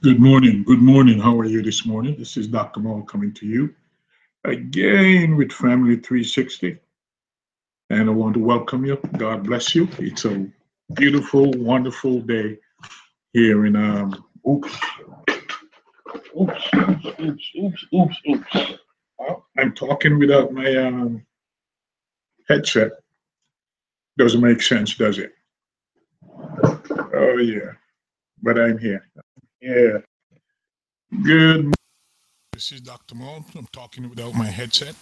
Good morning. Good morning. How are you this morning? This is Dr. Maul coming to you again with Family 360. And I want to welcome you. God bless you. It's a beautiful, wonderful day here in oops. I'm talking without my headset. Doesn't make sense, does it? Oh yeah. But I'm here. Yeah. Good. This is Dr. Maul. I'm talking without my headset.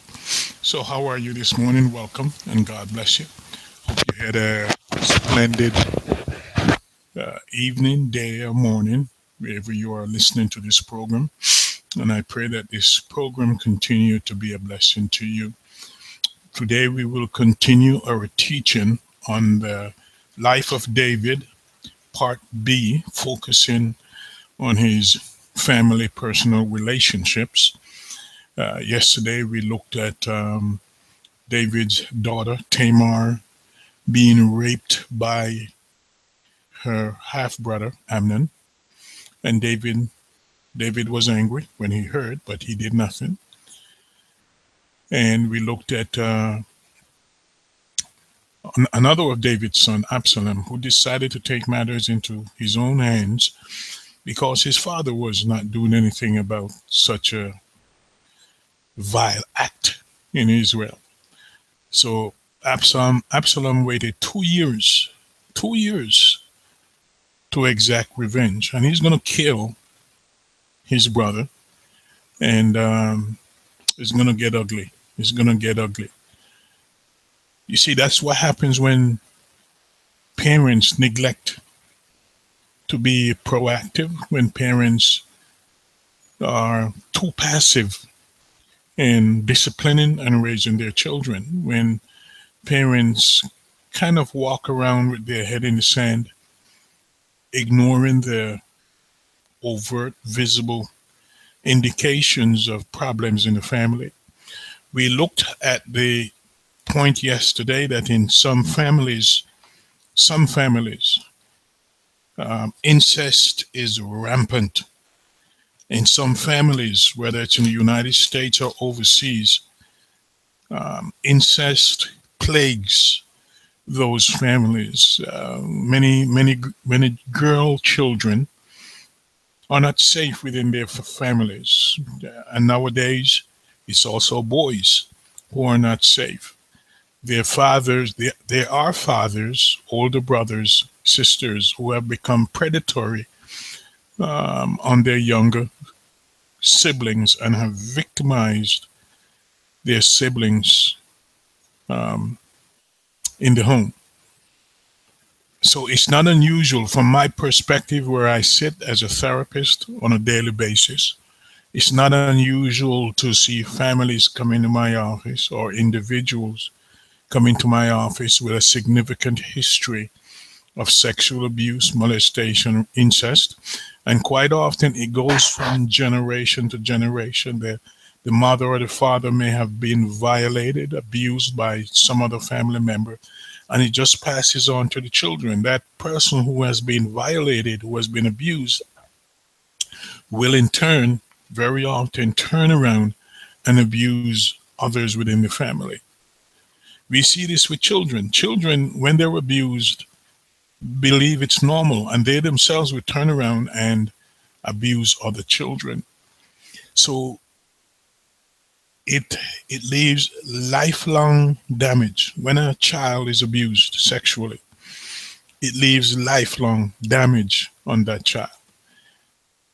So how are you this morning? Welcome and God bless you. Hope you had a splendid evening, day, or morning, wherever you are listening to this program. And I pray that this program continue to be a blessing to you. Today we will continue our teaching on the life of David, part B, focusing on his family personal relationships. Yesterday we looked at David's daughter Tamar being raped by her half-brother Amnon, and David was angry when he heard, but he did nothing. And we looked at another of David's son, Absalom, who decided to take matters into his own hands because his father was not doing anything about such a vile act in Israel. So Absalom waited 2 years to exact revenge, and he's going to kill his brother, and it's going to get ugly. It's going to get ugly. You see, that's what happens when parents neglect to be proactive, when parents are too passive in disciplining and raising their children, when parents kind of walk around with their head in the sand, ignoring the overt, visible indications of problems in the family. We looked at the point yesterday that in some families, incest is rampant. In some families, whether it's in the United States or overseas, incest plagues those families. Many girl children are not safe within their families, and nowadays it's also boys who are not safe. Their fathers, there are fathers, older brothers, sisters who have become predatory on their younger siblings and have victimized their siblings in the home. So it's not unusual from my perspective, where I sit as a therapist on a daily basis. It's not unusual to see families come into my office or individuals come into my office with a significant history of sexual abuse, molestation, incest. And quite often it goes from generation to generation. The mother or the father may have been violated, abused by some other family member, and it just passes on to the children. That person who has been violated, who has been abused, will in turn very often turn around and abuse others within the family. We see this with children. Children, when they're abused, believe it's normal, and they themselves will turn around and abuse other children. So it leaves lifelong damage. When a child is abused sexually, it leaves lifelong damage on that child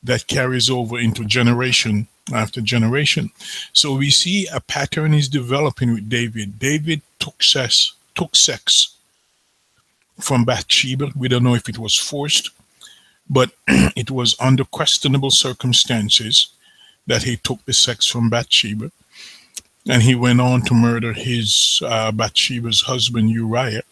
that carries over into generation after generation. So we see a pattern is developing with David. David took sex from Bathsheba. We don't know if it was forced, but it was under questionable circumstances that he took the sex from Bathsheba. And he went on to murder his Bathsheba's husband, Uriah.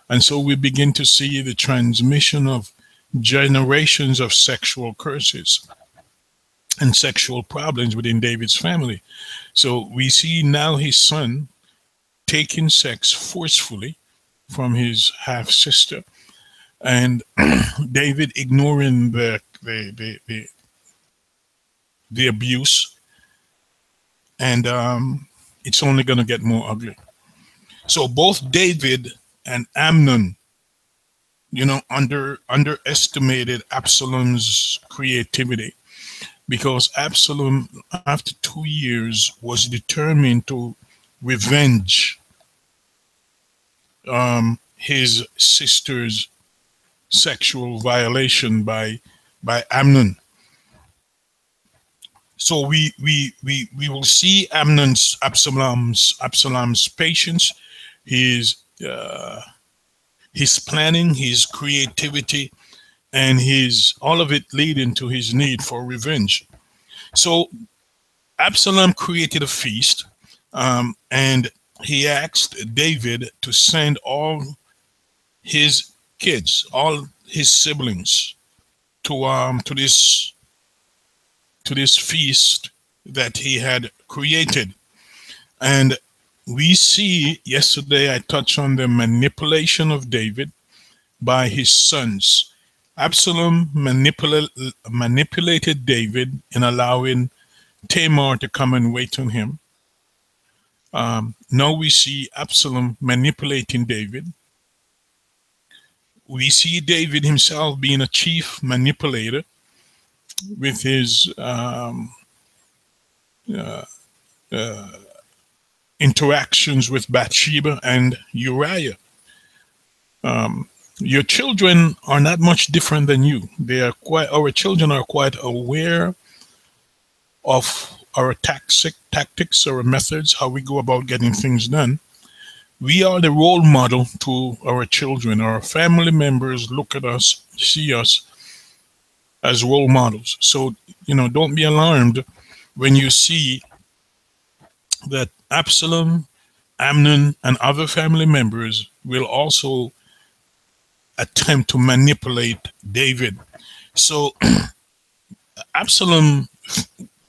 And so we begin to see the transmission of generations of sexual curses and sexual problems within David's family. So we see now his son taking sex forcefully from his half sister, and David ignoring the abuse, and it's only going to get more ugly. So both David and Amnon, underestimated Absalom's creativity, because Absalom, after 2 years, was determined to revenge his sister's sexual violation by Amnon. So we will see Absalom's patience, his his planning, his creativity, and his all of it leading to his need for revenge. So Absalom created a feast, and he asked David to send all his kids, all his siblings, to this feast that he had created. And we see, yesterday I touched on the manipulation of David by his sons. Absalom manipulated David in allowing Tamar to come and wait on him. Now we see Absalom manipulating David. We see David himself being a chief manipulator with his interactions with Bathsheba and Uriah. Your children are not much different than you. Our children are quite aware of our tactics, our methods, how we go about getting things done. We are the role model to our children. Our family members look at us, see us as role models. So, don't be alarmed when you see that Absalom, Amnon, and other family members will also attempt to manipulate David. So Absalom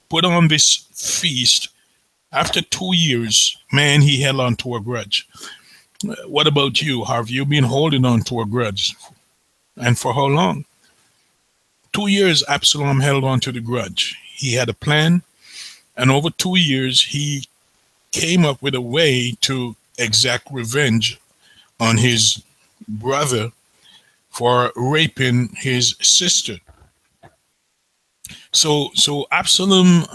put on this feast. After 2 years, man, he held on to a grudge. What about you? Have you been holding on to a grudge? And for how long? 2 years, Absalom held on to the grudge. He had a plan, and over 2 years, he came up with a way to exact revenge on his brother for raping his sister. So Absalom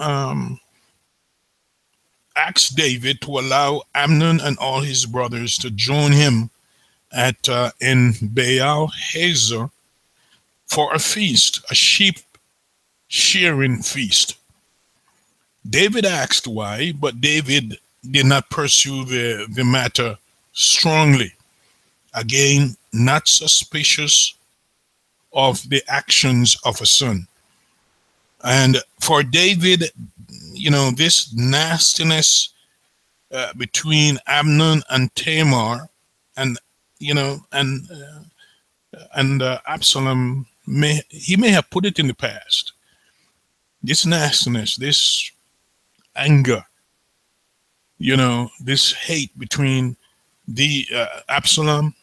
asked David to allow Amnon and all his brothers to join him in Baal Hazor for a feast, a sheep shearing feast. David asked why, but David did not pursue the matter strongly. Again, not suspicious of the actions of a son. And for David, this nastiness between Amnon and Tamar, and Absalom, he may have put it in the past. This nastiness, this anger, this hate between the Absalom,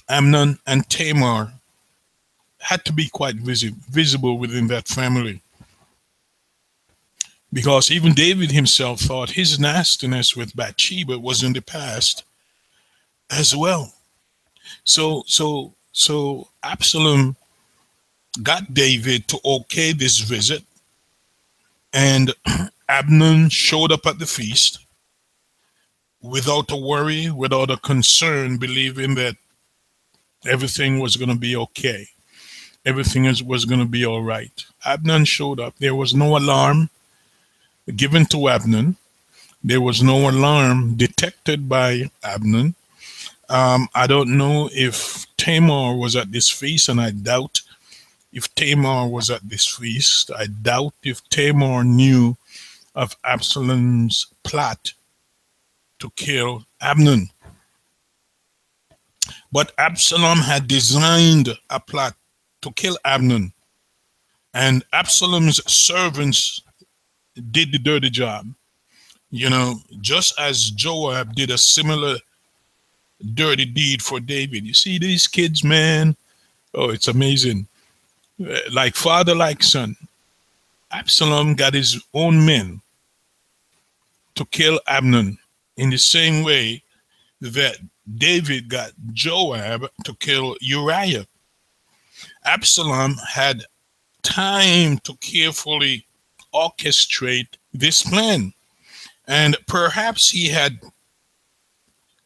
Amnon, and Tamar had to be quite visible within that family. Because even David himself thought his nastiness with Bathsheba was in the past as well. So Absalom got David to okay this visit, and Amnon showed up at the feast without a worry, without a concern, believing that everything was going to be okay. Everything was going to be all right. Amnon showed up. There was no alarm given to Amnon. There was no alarm detected by Amnon. I don't know if Tamar was at this feast, and I doubt if Tamar was at this feast. I doubt if Tamar knew of Absalom's plot to kill Amnon. But Absalom had designed a plot to kill Amnon, and Absalom's servants did the dirty job. Just as Joab did a similar dirty deed for David. You see these kids, man. Oh, it's amazing. Like father, like son. Absalom got his own men to kill Amnon in the same way that David got Joab to kill Uriah. Absalom had time to carefully orchestrate this plan. And perhaps he had,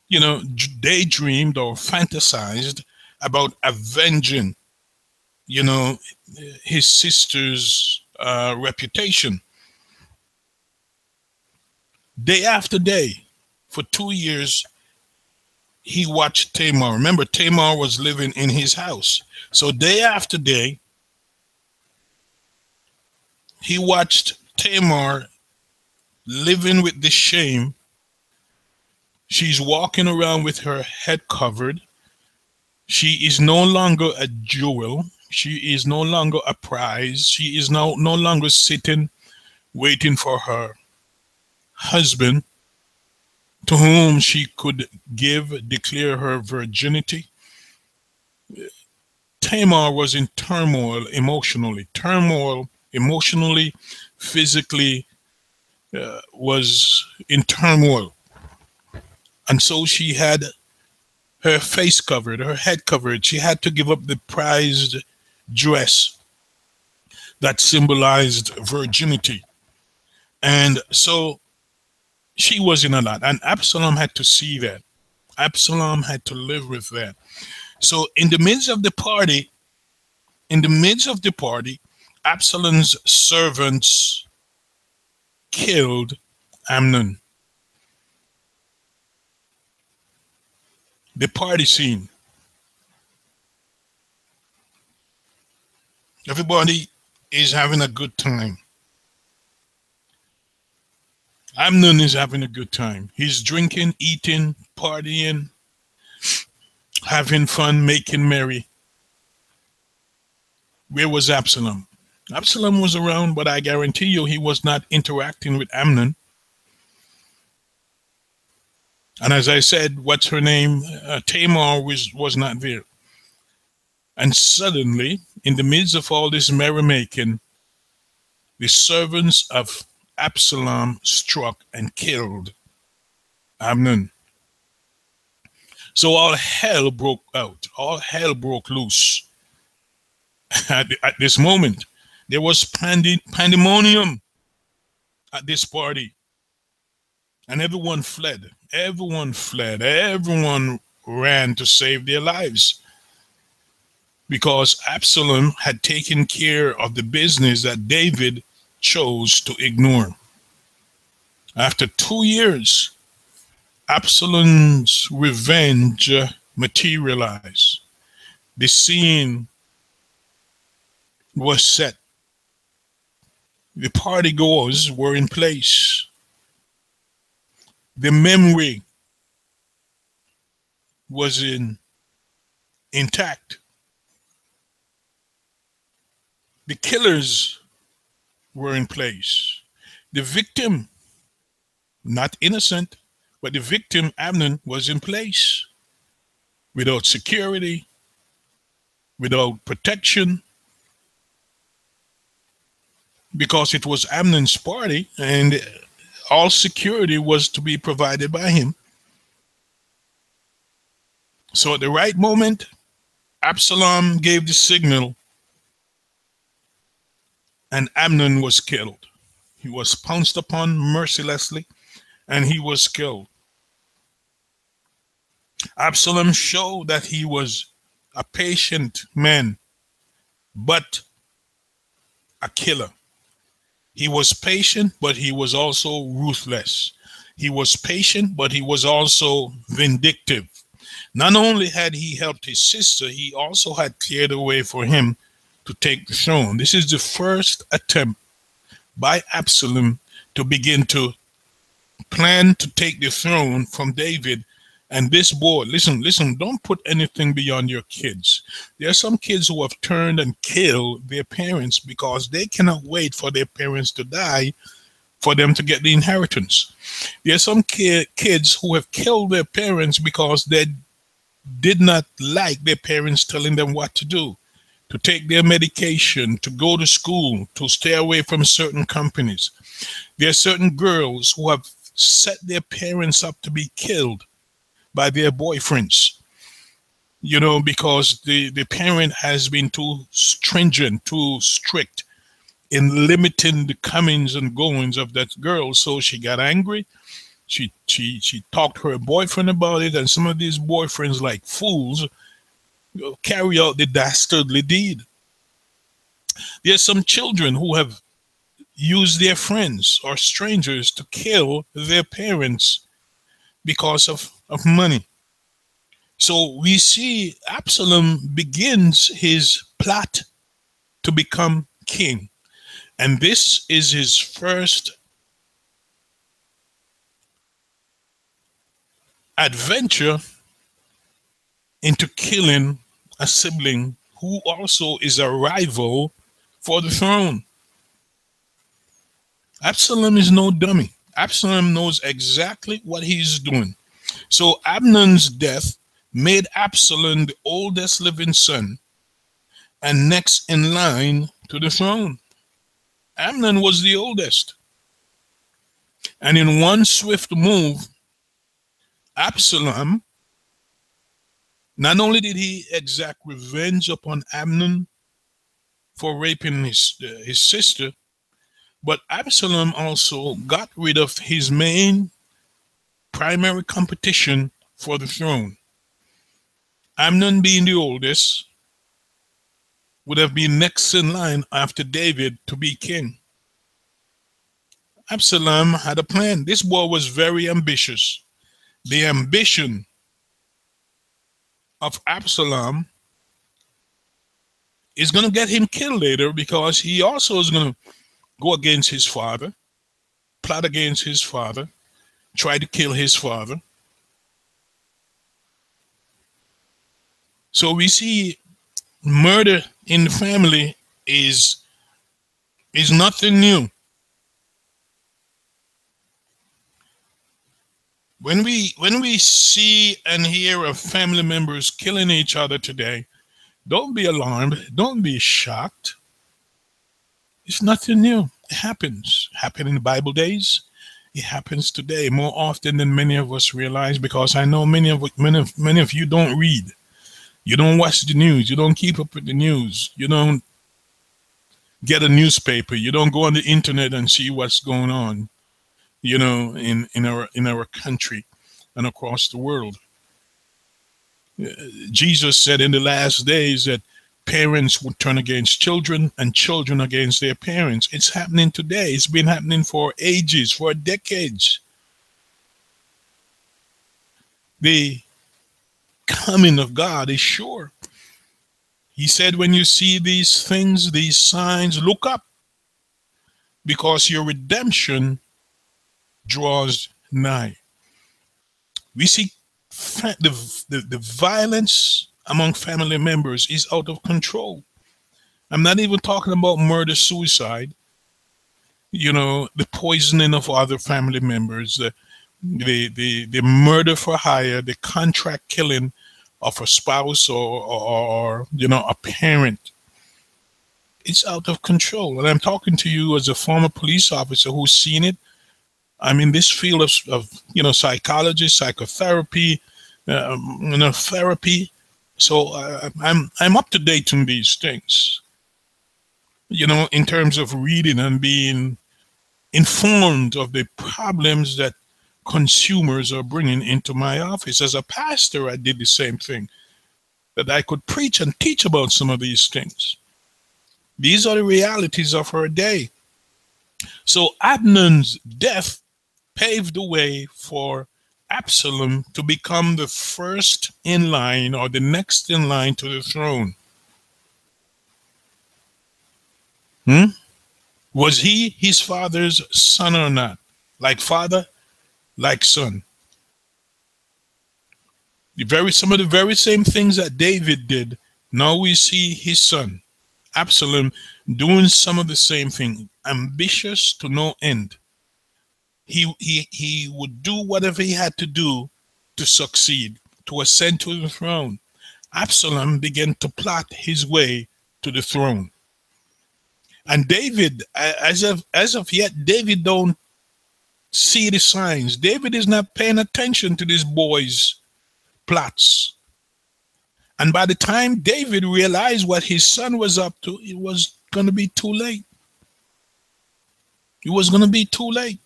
daydreamed or fantasized about avenging, you know, his sister's reputation. Day after day, for 2 years, he watched Tamar. Remember, Tamar was living in his house. So day after day, he watched Tamar living with the shame. She's walking around with her head covered. She is no longer a jewel. She is no longer a prize. She is now no longer sitting waiting for her husband to whom she could declare her virginity. Tamar was in turmoil emotionally, physically, was in turmoil. And so she had her face covered, her head covered. She had to give up the prized dress that symbolized virginity. And so she was in a lot. And Absalom had to see that. Absalom had to live with that. So in the midst of the party, Absalom's servants killed Amnon. The party scene. Everybody is having a good time. Amnon is having a good time. He's drinking, eating, partying, having fun, making merry. Where was Absalom? Absalom was around, but I guarantee you he was not interacting with Amnon. And as I said, what's her name? Tamar was not there. And suddenly, in the midst of all this merrymaking, the servants of Absalom struck and killed Amnon. So all hell broke out. All hell broke loose. At this moment, there was pandemonium at this party. And everyone fled. Everyone fled. Everyone ran to save their lives. Because Absalom had taken care of the business that David chose to ignore. After 2 years, Absalom's revenge materialized. The scene was set. The partygoers were in place. The memory was intact. The killers were in place. The victim, not innocent, but the victim, Amnon, was in place. Without security, without protection, because it was Amnon's party and all security was to be provided by him. So at the right moment, Absalom gave the signal and Amnon was killed. He was pounced upon mercilessly and he was killed. Absalom showed that he was a patient man, but a killer. He was patient, but he was also ruthless. He was patient, but he was also vindictive. Not only had he helped his sister, he also had cleared a way for him to take the throne. This is the first attempt by Absalom to begin to plan to take the throne from David. And this boy, listen, don't put anything beyond your kids. There are some kids who have turned and killed their parents because they cannot wait for their parents to die for them to get the inheritance. There are some kids who have killed their parents because they did not like their parents telling them what to do, to take their medication, to go to school, to stay away from certain companies. There are certain girls who have set their parents up to be killed by their boyfriends, because the parent has been too stringent, too strict in limiting the comings and goings of that girl. So she got angry. She talked to her boyfriend about it, and some of these boyfriends, like fools, carry out the dastardly deed. There's some children who have used their friends or strangers to kill their parents because of money. So we see Absalom begins his plot to become king. And this is his first adventure into killing a sibling who also is a rival for the throne. Absalom is no dummy. Absalom knows exactly what he's doing. So Amnon's death made Absalom the oldest living son and next in line to the throne. Amnon was the oldest. And in one swift move, Absalom, not only did he exact revenge upon Amnon for raping his sister, but Absalom also got rid of his main primary competition for the throne. Amnon, being the oldest, would have been next in line after David to be king. Absalom had a plan. This boy was very ambitious. The ambition of Absalom is going to get him killed later, because he also is going to go against his father, plot against his father, try to kill his father. So we see murder in the family is nothing new. When we see and hear of family members killing each other today, don't be alarmed, don't be shocked. It's nothing new. It happens. It happened in the Bible days. It happens today more often than many of us realize, because I know many of you don't read. You don't watch the news. You don't keep up with the news. You don't get a newspaper. You don't go on the internet and see what's going on, in our country and across the world. Jesus said in the last days that parents would turn against children and children against their parents. It's happening today. It's been happening for ages, for decades. The coming of God is sure. He said, when you see these things, these signs, look up, because your redemption draws nigh. We see the violence among family members is out of control. I'm not even talking about murder, suicide, the poisoning of other family members, the murder for hire, the contract killing of a spouse or a parent. It's out of control. And I'm talking to you as a former police officer who's seen it. I'm in this field of psychology, psychotherapy, therapy. So I'm up to date on these things, in terms of reading and being informed of the problems that consumers are bringing into my office. As a pastor, I did the same thing, that I could preach and teach about some of these things. These are the realities of our day. So Abnon's death paved the way for Absalom to become the first in line, or the next in line to the throne. Was he his father's son or not? Like father, like son. Some of the very same things that David did, now we see his son, Absalom, doing some of the same thing. Ambitious to no end. He would do whatever he had to do to succeed, to ascend to the throne. Absalom began to plot his way to the throne. And David, as of yet, David don't see the signs. David is not paying attention to this boy's plots. And by the time David realized what his son was up to, it was going to be too late. It was going to be too late.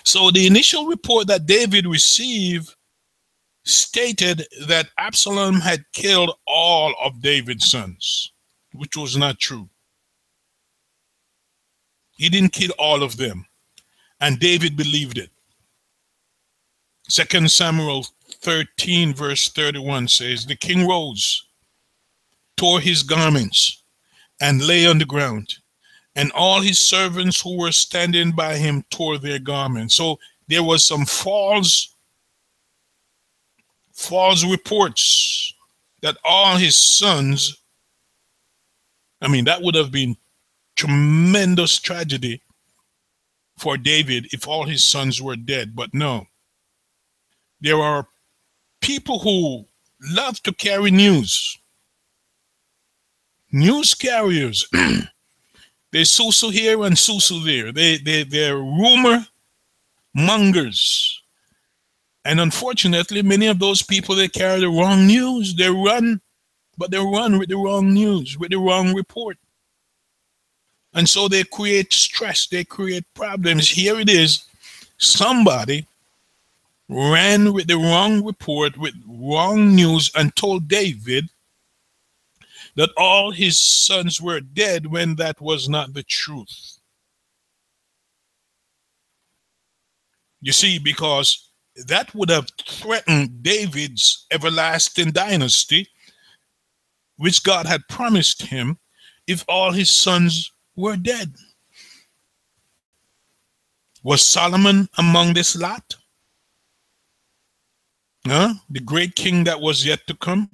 So the initial report that David received stated that Absalom had killed all of David's sons, which was not true. He didn't kill all of them, and David believed it. 2 Samuel 13 verse 31 says, the king rose, tore his garments, and lay on the ground. And all his servants who were standing by him tore their garments. So there was some false reports that all his sons, that would have been tremendous tragedy for David if all his sons were dead. But no, there are people who love to carry news carriers. They susu here and susu there. They're rumor mongers. And unfortunately, many of those people, they carry the wrong news. They run with the wrong news, with the wrong report. And so they create stress. They create problems. Here it is. Somebody ran with the wrong report, with wrong news, and told David that all his sons were dead when that was not the truth. You see, because that would have threatened David's everlasting dynasty, which God had promised him, if all his sons were dead. Was Solomon among this lot? The great king that was yet to come,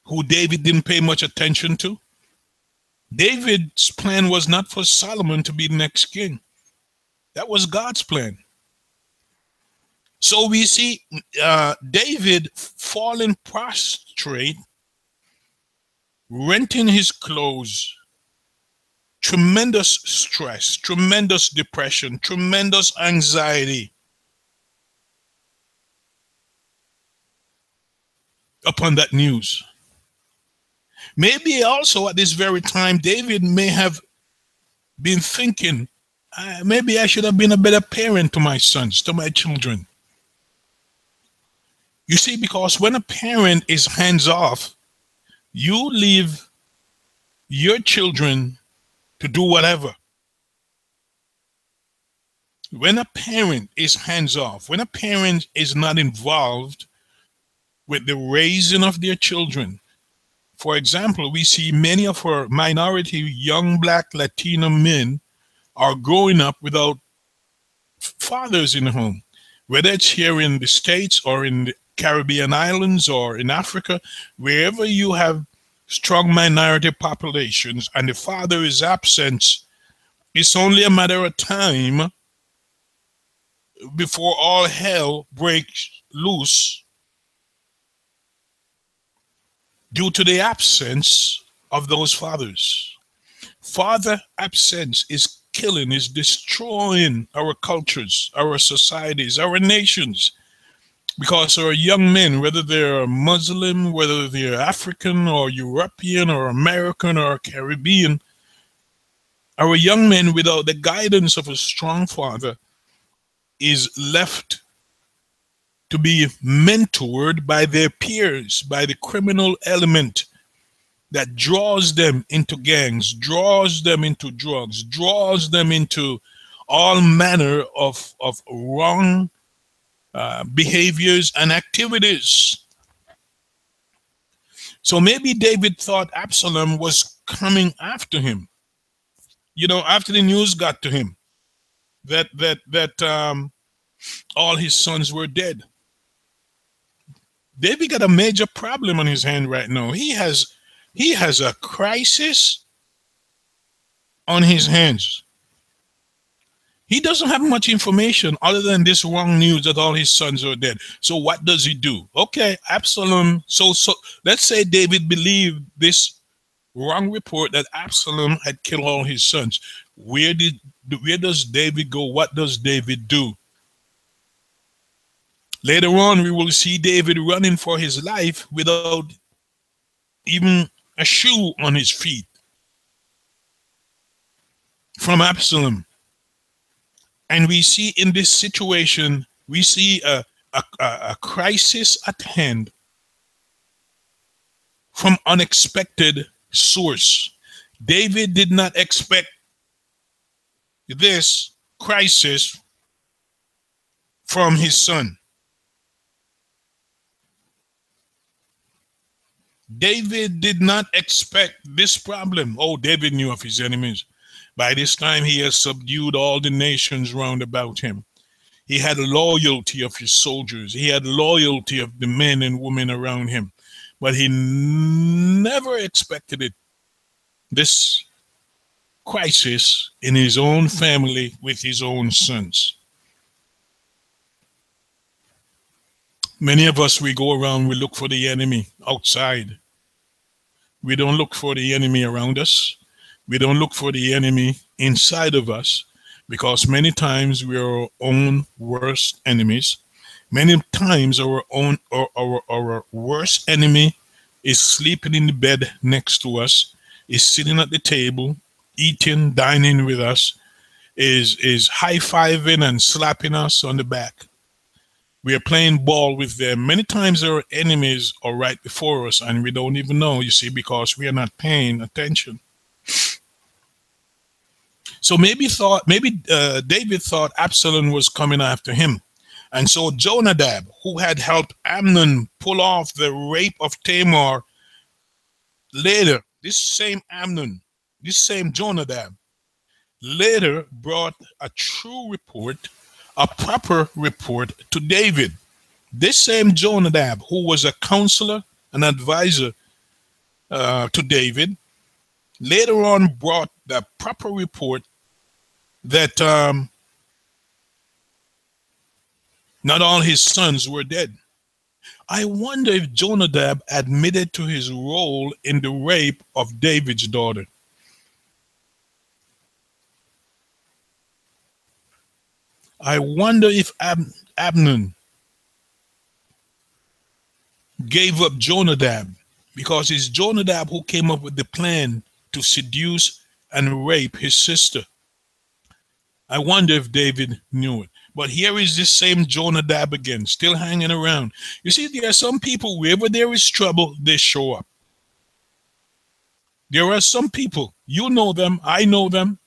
who David didn't pay much attention to? David's plan was not for Solomon to be the next king. That was God's plan. So we see David falling prostrate, renting his clothes, tremendous stress, tremendous depression, tremendous anxiety upon that news. Maybe also at this very time, David may have been thinking, maybe I should have been a better parent to my sons, to my children. You see, because when a parent is hands off, you leave your children to do whatever. When a parent is hands off, when a parent is not involved with the raising of their children. For example, we see many of our minority young Black Latino men are growing up without fathers in the home, whether it's here in the States or in the Caribbean islands or in Africa, wherever you have strong minority populations and the father is absent, it's only a matter of time before all hell breaks loose due to the absence of those fathers. Father absence is killing, is destroying our cultures, our societies, our nations, because our young men, whether they're Muslim, whether they're African or European or American or Caribbean, our young men without the guidance of a strong father is left to be mentored by their peers, by the criminal element that draws them into gangs, draws them into drugs, draws them into all manner of wrong behaviors and activities. So maybe David thought Absalom was coming after him. You know, after the news got to him that all his sons were dead. David got a major problem on his hand right now. He has a crisis on his hands. He doesn't have much information other than this wrong news that all his sons are dead. So what does he do? Okay, Absalom. So let's say David believed this wrong report that Absalom had killed all his sons. Where does David go? What does David do? Later on, we will see David running for his life without even a shoe on his feet from Absalom. And we see in this situation, we see a crisis at hand from unexpected source. David did not expect this crisis from his son. David did not expect this problem. Oh, David knew of his enemies. By this time, he has subdued all the nations round about him. He had loyalty of his soldiers. He had loyalty of the men and women around him. But he never expected it. This crisis in his own family with his own sons. Many of us, we go around, we look for the enemy outside. We don't look for the enemy around us. We don't look for the enemy inside of us, because many times we are our own worst enemies. Many times our worst enemy is sleeping in the bed next to us, is sitting at the table, eating, dining with us, is high-fiving and slapping us on the back. We are playing ball with them. Many times our enemies are right before us and we don't even know, you see, because we are not paying attention. So maybe David thought Absalom was coming after him. And so Jonadab, who had helped Amnon pull off the rape of Tamar, later, this same Amnon, this same Jonadab, later brought a true report, a proper report to David. This same Jonadab, who was a counselor, an advisor to David, later on brought the proper report that not all his sons were dead. I wonder if Jonadab admitted to his role in the rape of David's daughter. I wonder if Amnon gave up Jonadab, because it's Jonadab who came up with the plan to seduce and rape his sister. I wonder if David knew it. But here is this same Jonadab again, still hanging around. You see, there are some people, wherever there is trouble, they show up. There are some people, you know them, I know them.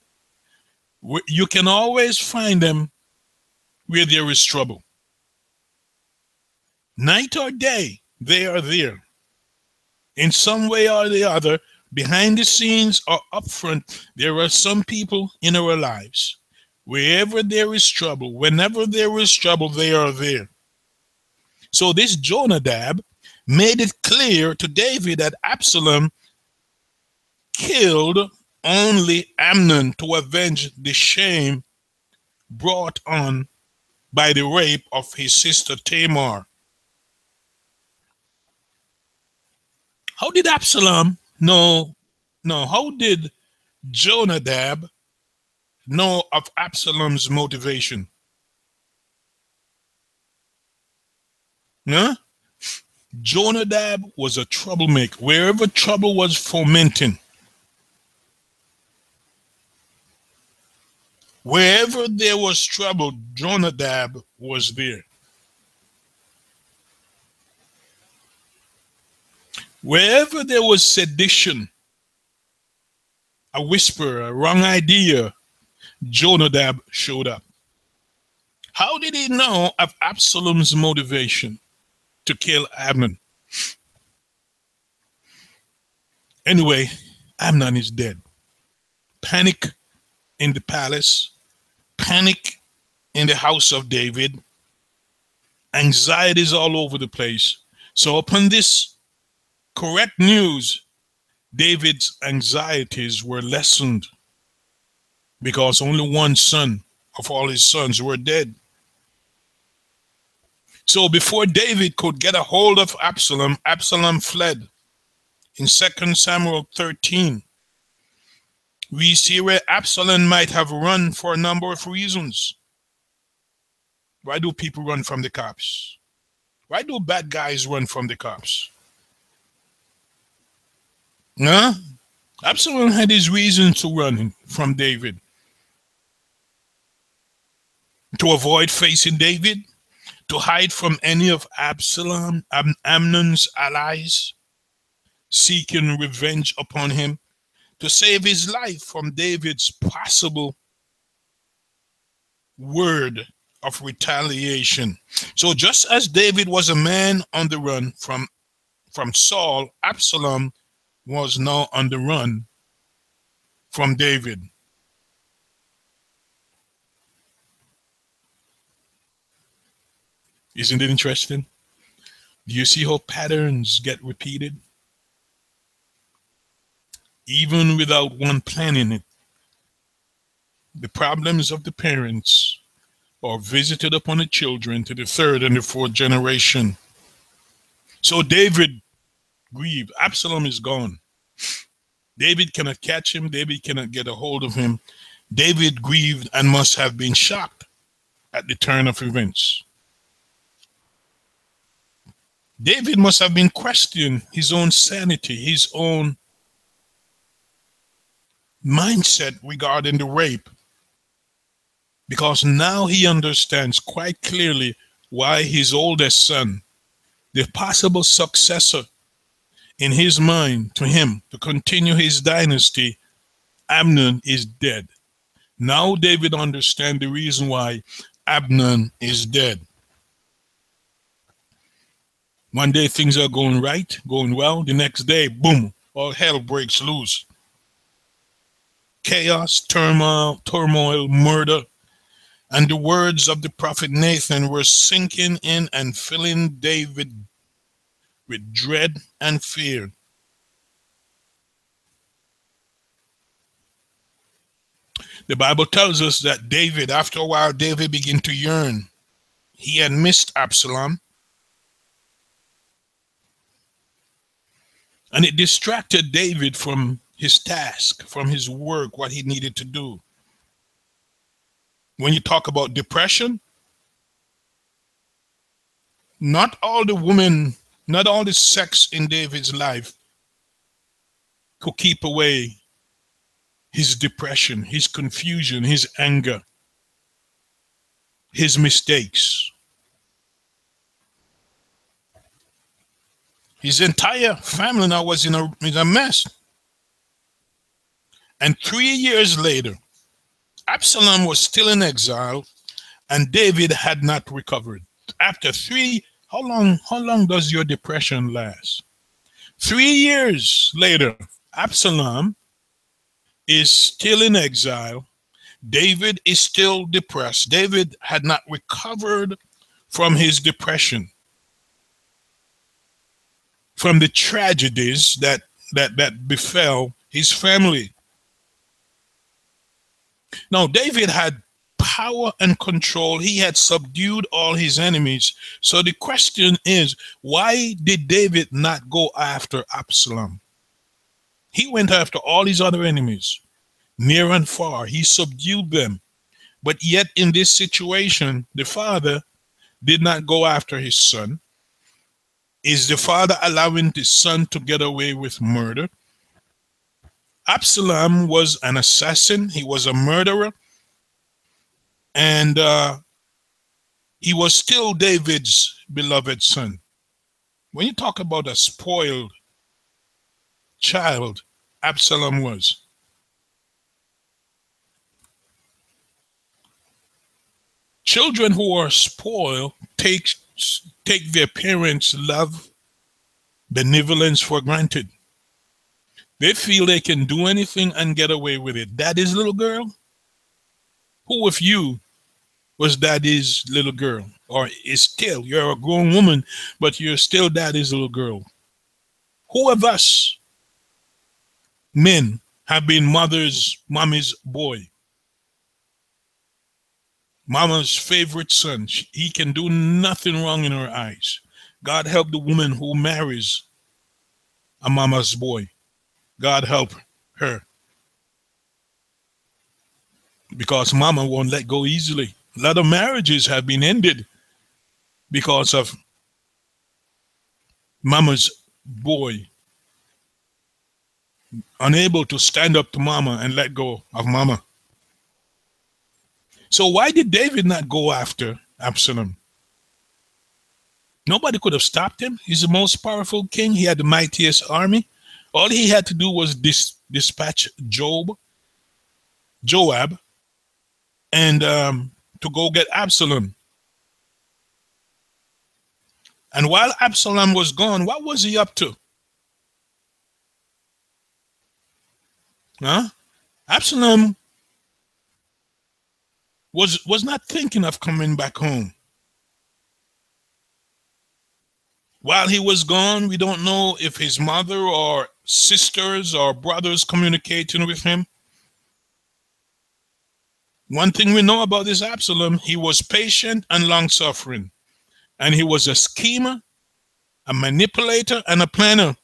You can always find them where there is trouble. Night or day, they are there. In some way or the other, behind the scenes or up front, there are some people in our lives. Wherever there is trouble, whenever there is trouble, they are there. So this Jonadab made it clear to David that Absalom killed only Amnon to avenge the shame brought on by the rape of his sister Tamar. How did Absalom know? No, how did Jonadab know of Absalom's motivation? Huh? Jonadab was a troublemaker. Wherever trouble was fomenting, wherever there was trouble, Jonadab was there. Wherever there was sedition, a whisper, a wrong idea, Jonadab showed up. How did he know of Absalom's motivation to kill Amnon? Anyway, Amnon is dead. Panic in the palace, panic in the house of David, anxieties all over the place. So upon this correct news, David's anxieties were lessened, because only one son of all his sons were dead. So before David could get a hold of Absalom, Absalom fled. In 2 Samuel 13, we see where Absalom might have run for a number of reasons. Why do people run from the cops? Why do bad guys run from the cops? Huh? Absalom had his reason to run from David. To avoid facing David, to hide from any of Amnon's allies, seeking revenge upon him, to save his life from David's possible word of retaliation. So just as David was a man on the run from Saul, Absalom was now on the run from David. Isn't it interesting? Do you see how patterns get repeated? Even without one planning it, the problems of the parents are visited upon the children to the third and the fourth generation. So David grieved. Absalom is gone. David cannot catch him. David cannot get a hold of him. David grieved and must have been shocked at the turn of events. David must have been questioning his own sanity, his own mindset regarding the rape, because now he understands quite clearly why his oldest son, the possible successor in his mind to him to continue his dynasty, Amnon, is dead. Now David understands the reason why Amnon is dead. One day things are going right, going well. The next day, boom, all hell breaks loose. Chaos, turmoil, murder. And the words of the prophet Nathan were sinking in and filling David with dread and fear. The Bible tells us that David, after a while, David began to yearn. He had missed Absalom. And it distracted David from his task, from his work, what he needed to do. When you talk about depression, not all the women, not all the sex in David's life could keep away his depression, his confusion, his anger, his mistakes. His entire family now was in a mess. And 3 years later, Absalom was still in exile and David had not recovered. After how long does your depression last? 3 years later, Absalom is still in exile. David is still depressed. David had not recovered from his depression, from the tragedies that befell his family. Now, David had power and control. He had subdued all his enemies. So the question is, why did David not go after Absalom? He went after all his other enemies, near and far. He subdued them. But yet in this situation, the father did not go after his son. Is the father allowing the son to get away with murder? Absalom was an assassin. He was a murderer. And he was still David's beloved son. When you talk about a spoiled child, Absalom was. Children who are spoiled take their parents' love, benevolence for granted. They feel they can do anything and get away with it. Daddy's little girl? Who of you was daddy's little girl? Or is still, you're a grown woman, but you're still daddy's little girl. Who of us men have been mommy's boy? Mama's favorite son. He can do nothing wrong in her eyes. God help the woman who marries a mama's boy. God help her, because mama won't let go easily. A lot of marriages have been ended because of mama's boy unable to stand up to mama and let go of mama. So why did David not go after Absalom? Nobody could have stopped him. He's the most powerful king. He had the mightiest army. All he had to do was dispatch Joab, and to go get Absalom. And while Absalom was gone, what was he up to? Huh? Absalom was not thinking of coming back home. While he was gone, we don't know if his mother or sisters or brothers communicating with him. One thing we know about this Absalom, he was patient and long-suffering. And he was a schemer, a manipulator, and a planner.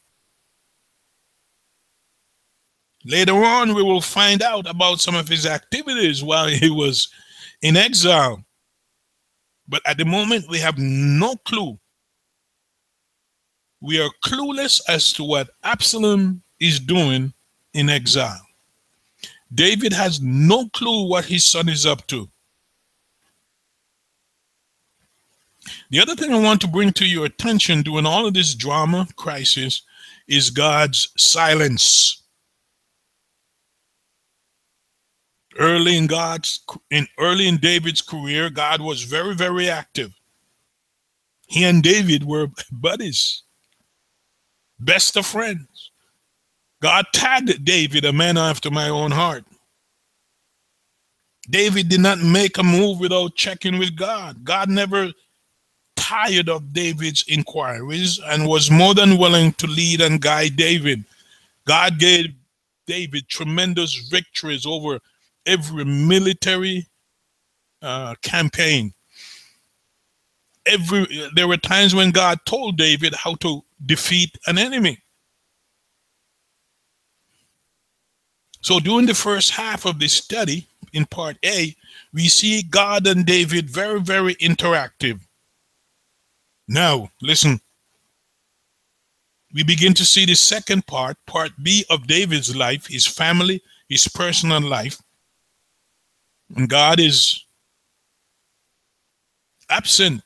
Later on, we will find out about some of his activities while he was in exile. But at the moment, we have no clue. We are clueless as to what Absalom is doing in exile. David has no clue what his son is up to. The other thing I want to bring to your attention during all of this drama crisis is God's silence. Early in David's career, God was very, very active. He and David were buddies, best of friends. God tagged David a man after my own heart. David did not make a move without checking with God. God never tired of David's inquiries and was more than willing to lead and guide David. God gave David tremendous victories over every military campaign. There were times when God told David how to defeat an enemy. So during the first half of this study, in part A, we see God and David very, very interactive. Now, listen. We begin to see the second part B of David's life, his family, his personal life. And God is absent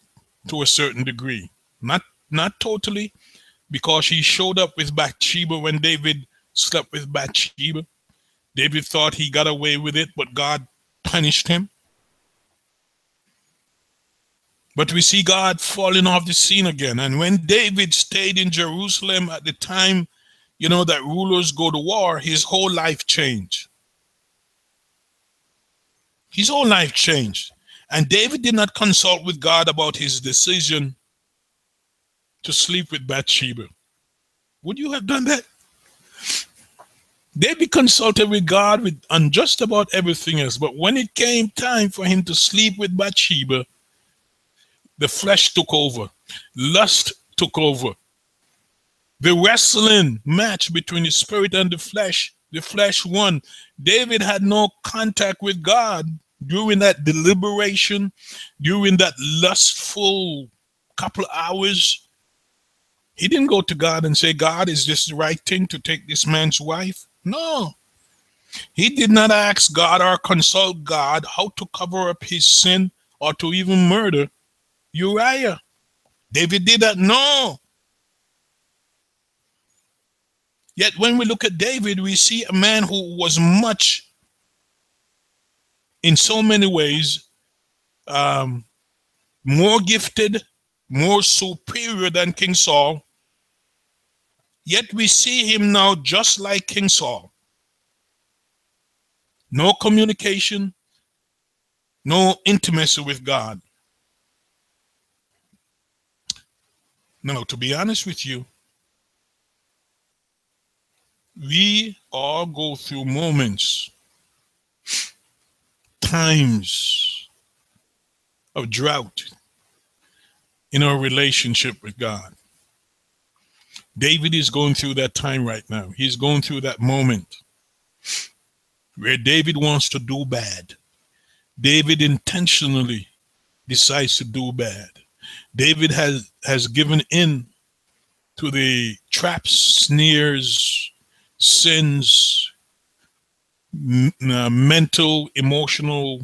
to a certain degree. Not totally, because he showed up with Bathsheba when David slept with Bathsheba. David thought he got away with it, but God punished him. But we see God falling off the scene again. And when David stayed in Jerusalem at the time, that rulers go to war, his whole life changed. His whole life changed. And David did not consult with God about his decision to sleep with Bathsheba. Would you have done that? David consulted with God on just about everything else. But when it came time for him to sleep with Bathsheba, the flesh took over. Lust took over. The wrestling match between the spirit and the flesh won. David had no contact with God during that deliberation, during that lustful couple hours. He didn't go to God and say, God, is this the right thing to take this man's wife? No. He did not ask God or consult God how to cover up his sin or to even murder Uriah. David did that? No. Yet when we look at David, we see a man who was much, in so many ways, more gifted, more superior than King Saul. Yet we see him now just like King Saul. No communication, no intimacy with God. Now, to be honest with you, we all go through moments, times of drought in our relationship with God. David is going through that time right now. He's going through that moment where David wants to do bad. David intentionally decides to do bad. David has given in to the traps, sneers, sins, mental, emotional,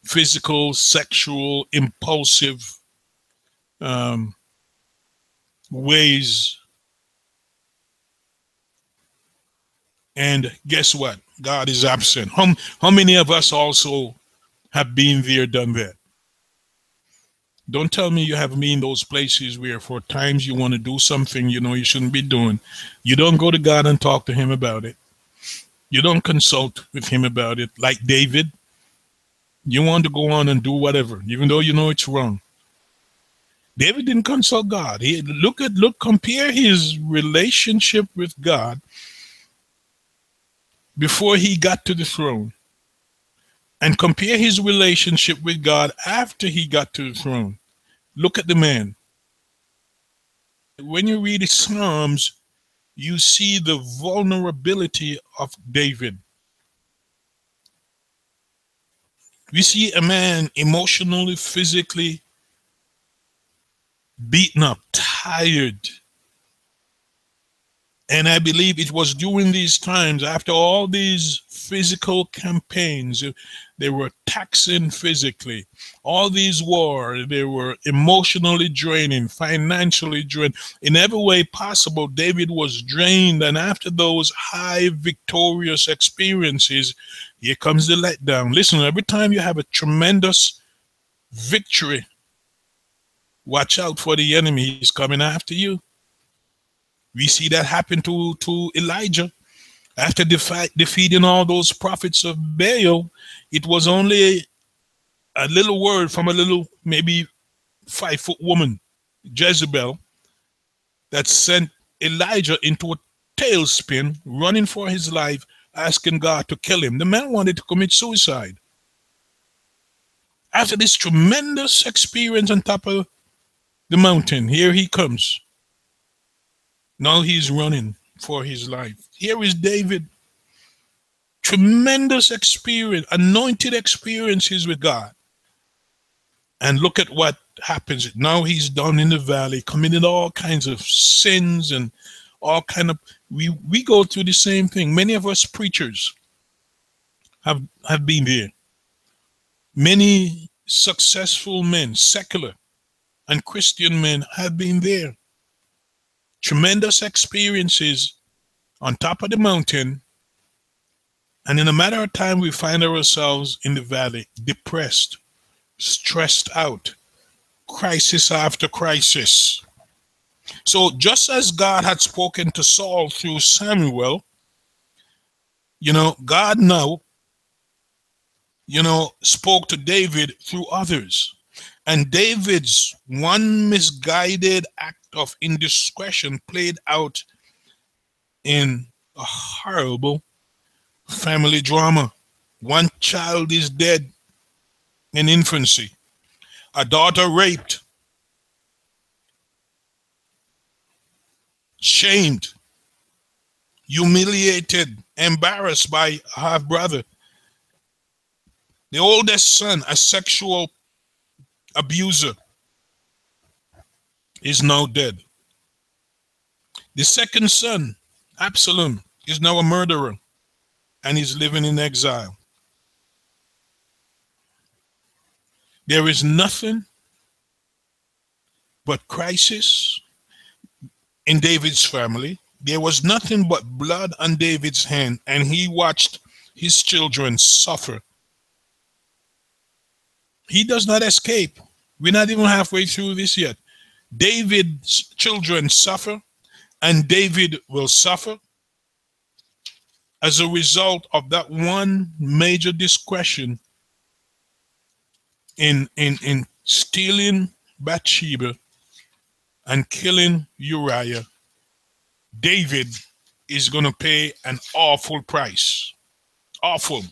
physical, sexual, impulsive ways. And guess what? God is absent. How many of us also have been there, done that? Don't tell me you have been in those places where for times you want to do something you know you shouldn't be doing. You don't go to God and talk to him about it. You don't consult with him about it. Like David, you want to go on and do whatever, even though you know it's wrong. David didn't consult God. Compare his relationship with God before he got to the throne, and compare his relationship with God after he got to the throne. Look at the man. When you read the Psalms, you see the vulnerability of David. We see a man emotionally, physically beaten up, tired. And I believe it was during these times, after all these physical campaigns, they were taxing physically. All these wars, they were emotionally draining, financially draining. In every way possible, David was drained. And after those high victorious experiences, here comes the letdown. Listen, every time you have a tremendous victory, watch out for the enemy. He's coming after you. We see that happen to Elijah. After defeating all those prophets of Baal, it was only a little word from a little, maybe 5-foot woman, Jezebel, that sent Elijah into a tailspin, running for his life, asking God to kill him. The man wanted to commit suicide. After this tremendous experience on top of the mountain, here he comes. Now he's running for his life. Here is David. Tremendous experience, anointed experiences with God. And look at what happens. Now he's down in the valley, committed all kinds of sins and all kind of, we go through the same thing. Many of us preachers have been there. Many successful men, secular and Christian men, have been there. Tremendous experiences on top of the mountain, and in a matter of time we find ourselves in the valley, depressed, stressed out, crisis after crisis. So just as God had spoken to Saul through Samuel, God now spoke to David through others. And David's one misguided act of indiscretion played out in a horrible family drama. One child is dead in infancy. A daughter raped, shamed, humiliated, embarrassed by a half brother. The oldest son, a sexual abuser, is now dead. The second son, Absalom, is now a murderer and is living in exile. There is nothing but crisis in David's family. There was nothing but blood on David's hand, and he watched his children suffer. He does not escape. We're not even halfway through this yet. David's children suffer, and David will suffer as a result of that one major discretion in stealing Bathsheba and killing Uriah. David is going to pay an awful price. Awful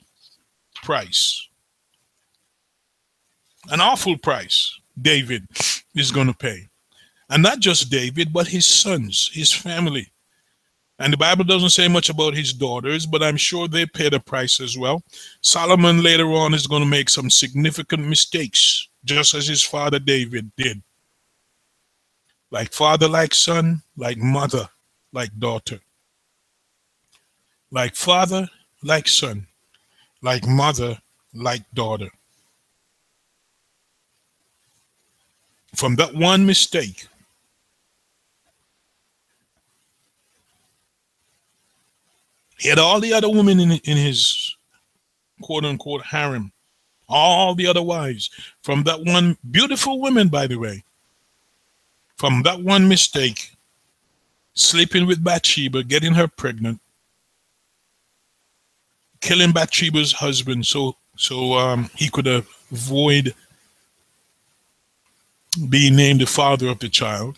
price. An awful price David is going to pay. And not just David, but his sons, his family. And the Bible doesn't say much about his daughters, but I'm sure they paid a price as well. Solomon later on is going to make some significant mistakes, just as his father David did. Like father, like son, like mother, like daughter. Like father, like son, like mother, like daughter. From that one mistake, he had all the other women in his quote unquote harem, all the other wives. From that one, beautiful women, by the way, from that one mistake, sleeping with Bathsheba, getting her pregnant, killing Bathsheba's husband so he could avoid being named the father of the child,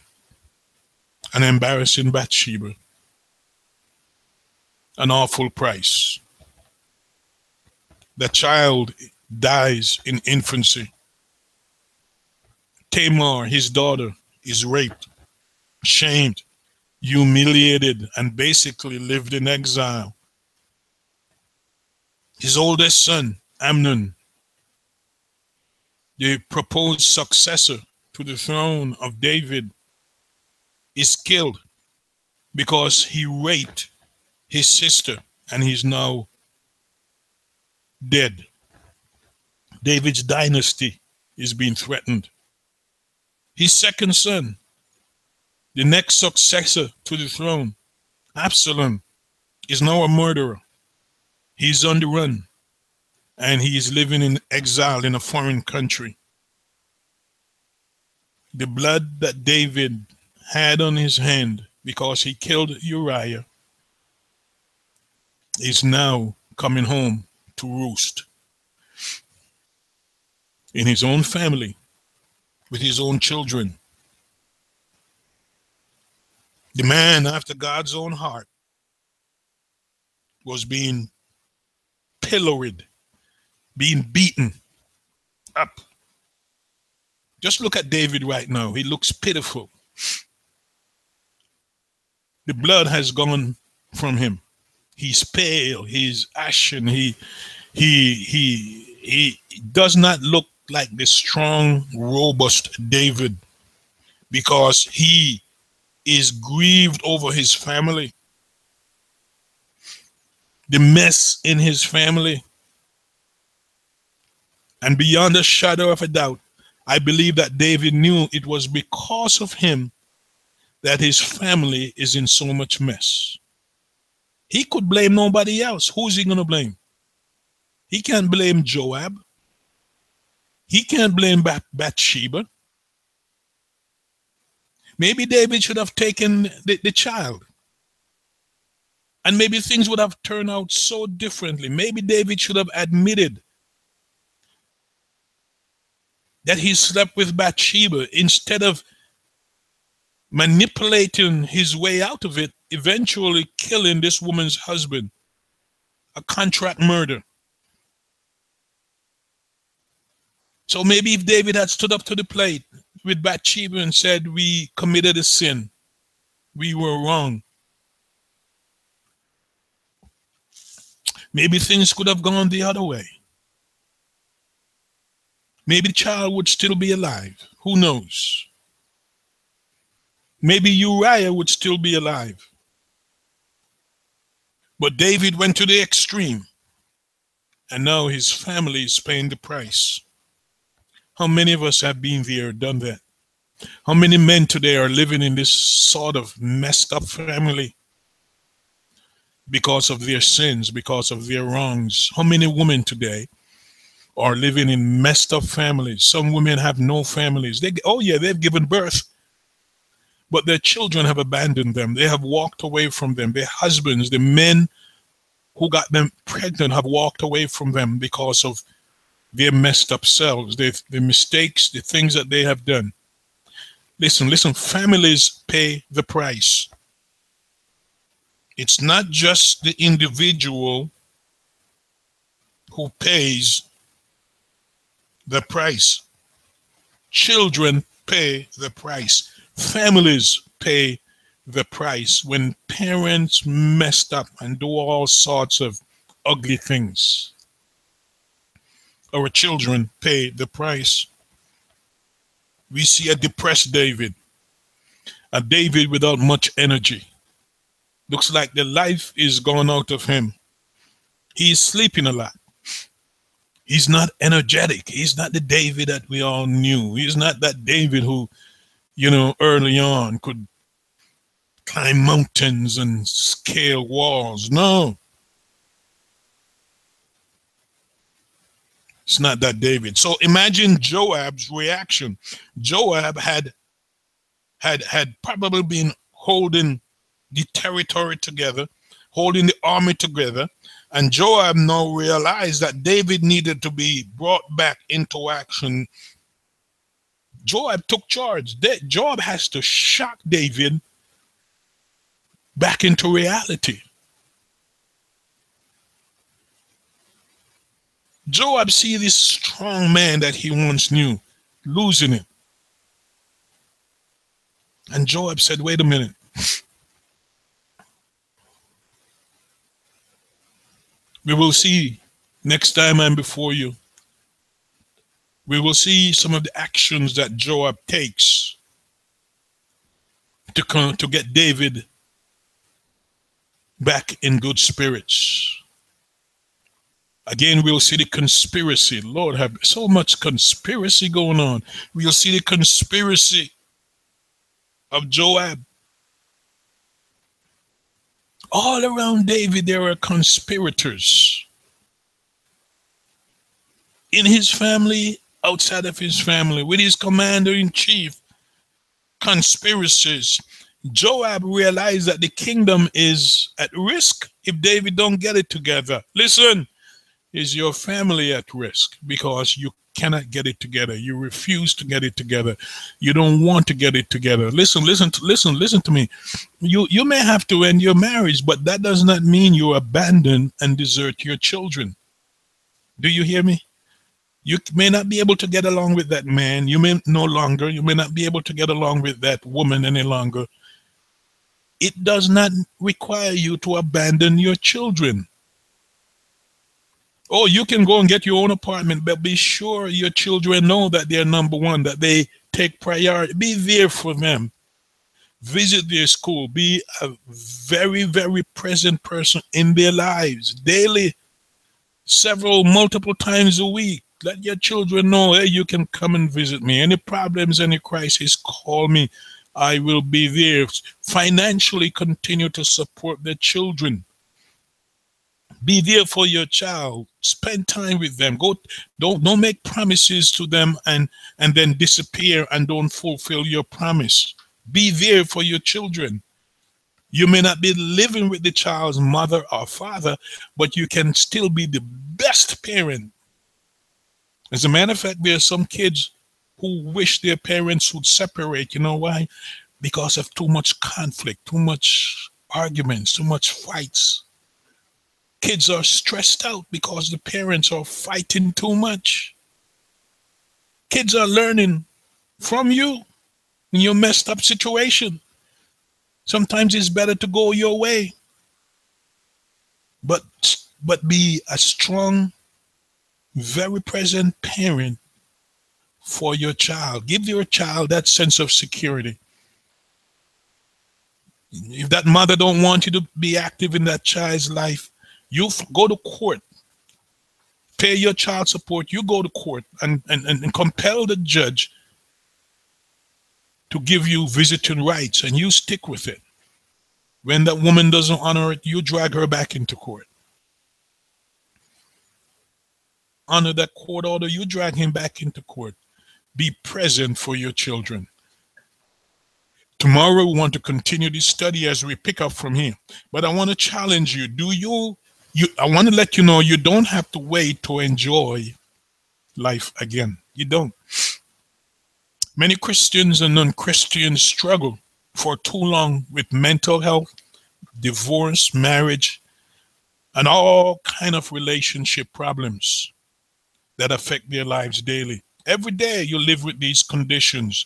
and embarrassing Bathsheba. An awful price. The child dies in infancy. Tamar, his daughter, is raped, shamed, humiliated, and basically lived in exile. His oldest son, Amnon, the proposed successor to the throne of David, is killed because he raped his sister, and he's now dead. David's dynasty is being threatened. His second son, the next successor to the throne, Absalom, is now a murderer. He's on the run, and he is living in exile in a foreign country. The blood that David had on his hand because he killed Uriah is now coming home to roost in his own family, with his own children. The man after God's own heart was being pilloried, being beaten up. Just look at David right now. He looks pitiful. The blood has gone from him. He's pale, he's ashen, he does not look like the strong, robust David, because he is grieved over his family, the mess in his family. And beyond a shadow of a doubt, I believe that David knew it was because of him that his family is in so much mess. He could blame nobody else. Who's he going to blame? He can't blame Joab. He can't blame Bathsheba. Maybe David should have taken the child, and maybe things would have turned out so differently. Maybe David should have admitted that he slept with Bathsheba instead of manipulating his way out of it, eventually killing this woman's husband, a contract murder. So maybe if David had stood up to the plate with Bathsheba and said, we committed a sin, we were wrong, maybe things could have gone the other way. Maybe the child would still be alive. Who knows? Maybe Uriah would still be alive. But David went to the extreme, and now his family is paying the price. How many of us have been there, done that? How many men today are living in this sort of messed up family because of their sins, because of their wrongs? How many women today are living in messed up families? Some women have no families. They've given birth, but their children have abandoned them. They have walked away from them. Their husbands, the men who got them pregnant, have walked away from them because of their messed up selves, the mistakes, the things that they have done. Listen, families pay the price. It's not just the individual who pays the price. Children pay the price. Families pay the price when parents messed up and do all sorts of ugly things. Our children pay the price. We see a depressed David, a David without much energy. Looks like the life is gone out of him. He's sleeping a lot. He's not energetic. He's not the David that we all knew. He's not that David who, early on could climb mountains and scale walls. No, it's not that David. So imagine Joab's reaction. Joab had probably been holding the territory together, holding the army together, and Joab now realized that David needed to be brought back into action. Joab took charge. Joab has to shock David back into reality. Joab see this strong man that he once knew losing it. And Joab said, wait a minute. We will see next time I'm before you. We will see some of the actions that Joab takes to get David back in good spirits. Again, we'll see the conspiracy. Lord, have so much conspiracy going on. We'll see the conspiracy of Joab. All around David, there are conspirators. In his family, outside of his family, with his commander-in-chief, conspiracies. Joab realized that the kingdom is at risk if David don't get it together. Listen, is your family at risk because you cannot get it together? You refuse to get it together. You don't want to get it together. Listen to me. You may have to end your marriage, but that does not mean you abandon and desert your children. Do you hear me? You may not be able to get along with that man. You may not be able to get along with that woman any longer. It does not require you to abandon your children. Oh, you can go and get your own apartment, but be sure your children know that they're number one, that they take priority. Be there for them. Visit their school. Be a very, very present person in their lives daily, multiple times a week. Let your children know, hey, you can come and visit me. Any problems, any crisis, call me. I will be there. Financially continue to support the children. Be there for your child. Spend time with them. Don't make promises to them and then disappear and don't fulfill your promise. Be there for your children. You may not be living with the child's mother or father, but you can still be the best parent. As a matter of fact, there are some kids who wish their parents would separate. You know why? Because of too much conflict, too much arguments, too much fights. Kids are stressed out because the parents are fighting too much. Kids are learning from you in your messed up situation. Sometimes it's better to go your way. But be a strong, very present parent for your child. Give your child that sense of security. If that mother don't want you to be active in that child's life, you go to court. Pay your child support. You go to court and compel the judge to give you visiting rights, and you stick with it. When that woman doesn't honor it, you drag her back into court. Honor that court order, you drag him back into court. Be present for your children. Tomorrow we want to continue this study as we pick up from here. But I want to challenge you. I want to let you know you don't have to wait to enjoy life again. You don't. Many Christians and non-Christians struggle for too long with mental health, divorce, marriage, and all kind of relationship problems that affect their lives daily. Every day you live with these conditions,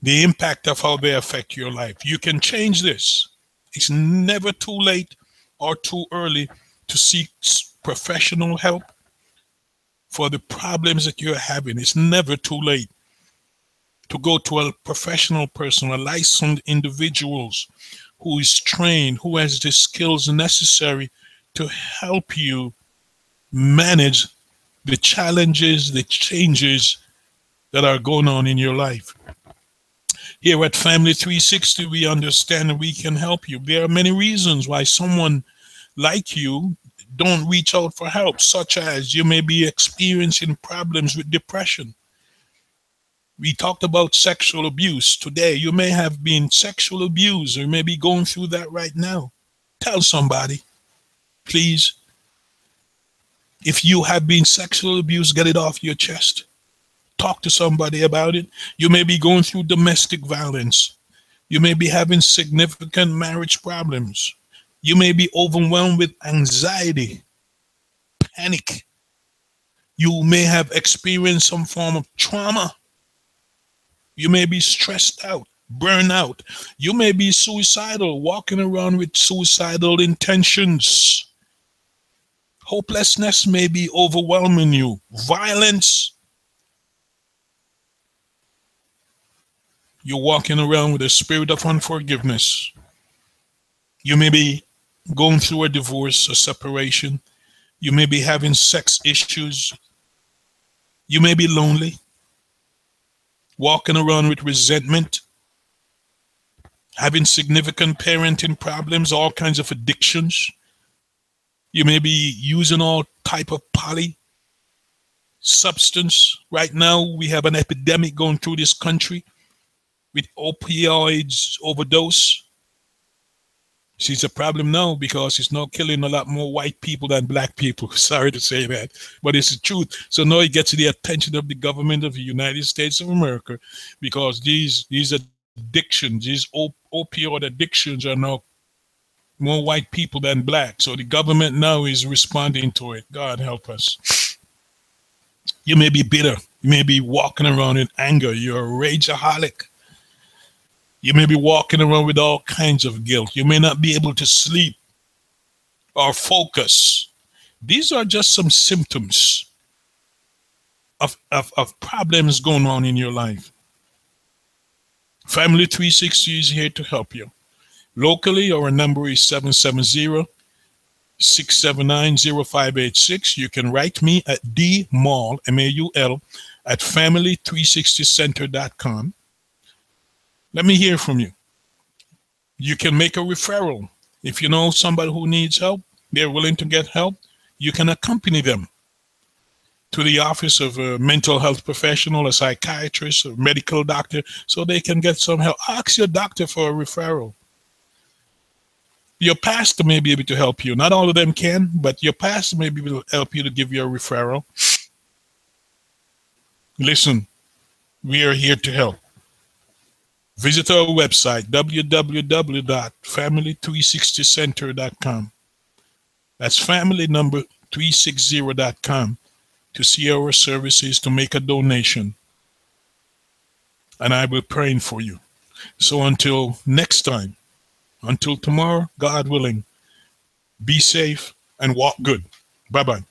the impact of how they affect your life. You can change this. It's never too late or too early to seek professional help for the problems that you're having. It's never too late to go to a professional person, a licensed individuals who is trained, who has the skills necessary to help you manage the challenges, the changes that are going on in your life. Here at Family 360, we understand that we can help you. There are many reasons why someone like you don't reach out for help, such as you may be experiencing problems with depression. We talked about sexual abuse today. You may have been sexual abused or you may be going through that right now. Tell somebody, please. If you have been sexually abused, get it off your chest. Talk to somebody about it. You may be going through domestic violence. You may be having significant marriage problems. You may be overwhelmed with anxiety, panic. You may have experienced some form of trauma. You may be stressed out, burned out. You may be suicidal, walking around with suicidal intentions. Hopelessness may be overwhelming you. Violence. You're walking around with a spirit of unforgiveness. You may be going through a divorce, a separation. You may be having sex issues. You may be lonely, walking around with resentment, having significant parenting problems, all kinds of addictions. You may be using all type of poly substance. Right now, we have an epidemic going through this country with opioids overdose. See, it's a problem now because it's now killing a lot more white people than black people. Sorry to say that, but it's the truth. So now it gets the attention of the government of the United States of America because these addictions, these opioid addictions are now more white people than black. So the government now is responding to it. God help us. You may be bitter. You may be walking around in anger. You're a rageaholic. You may be walking around with all kinds of guilt. You may not be able to sleep or focus. These are just some symptoms of problems going on in your life. Family 360 is here to help you. Locally, our number is 770-679-0586. You can write me at dmaul, M-A-U-L, at family360center.com. Let me hear from you. You can make a referral. If you know somebody who needs help, they're willing to get help, you can accompany them to the office of a mental health professional, a psychiatrist, a medical doctor, so they can get some help. Ask your doctor for a referral. Your pastor may be able to help you. Not all of them can, but your pastor may be able to help you to give you a referral. Listen, we are here to help. Visit our website, www.family360center.com. That's family number 360.com to see our services, to make a donation. And I will be praying for you. So until next time, until tomorrow, God willing, be safe and walk good. Bye-bye.